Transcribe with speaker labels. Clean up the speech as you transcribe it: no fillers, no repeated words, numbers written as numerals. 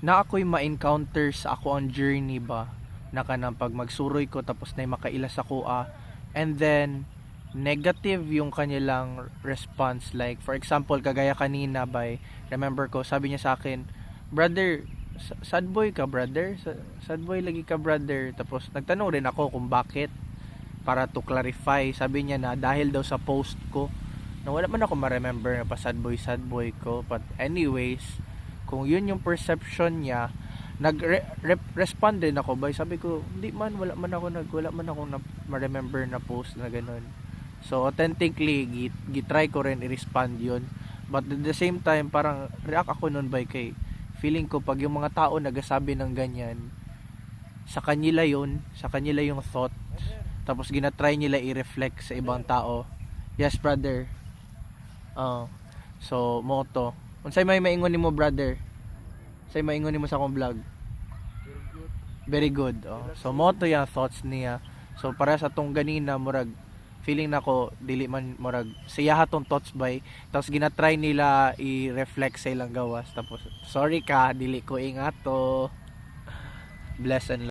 Speaker 1: na ako'y ma-encounter sa ako ang journey ba na kanang pag magsuroy ko tapos na makaila sa kuha, and then negative yung kanilang response. Like for example, kagaya kanina by remember ko, sabi niya sa akin, brother, sad boy ka brother, sad boy lagi ka brother. Tapos nagtanong rin ako kung bakit, para to clarify. Sabi niya na dahil daw sa post ko na wala man ako ma-remember na pa sad boy ko. But anyways, kung yun yung perception niya, nag-respond din ako by sabi ko, hindi man, wala man ako na ma-remember na post na ganun. So authentically gitry ko rin i-respond yun, but at the same time parang react ako nun by kay feeling ko pag yung mga tao nagasabi ng ganyan, sa kanila yung thought, tapos ginatry nila i-reflect sa ibang tao. Yes brother. So moto unsay may maingon nimo brother, say maingon nimo sa akong vlog. Very good. So moto yung thoughts niya. So para sa tong ganina murag feeling nako dili man murag siya tong thoughts by, tapos ginatry nila i-reflect sa ilang gawas, tapos sorry ka dili ko ingato. Bless and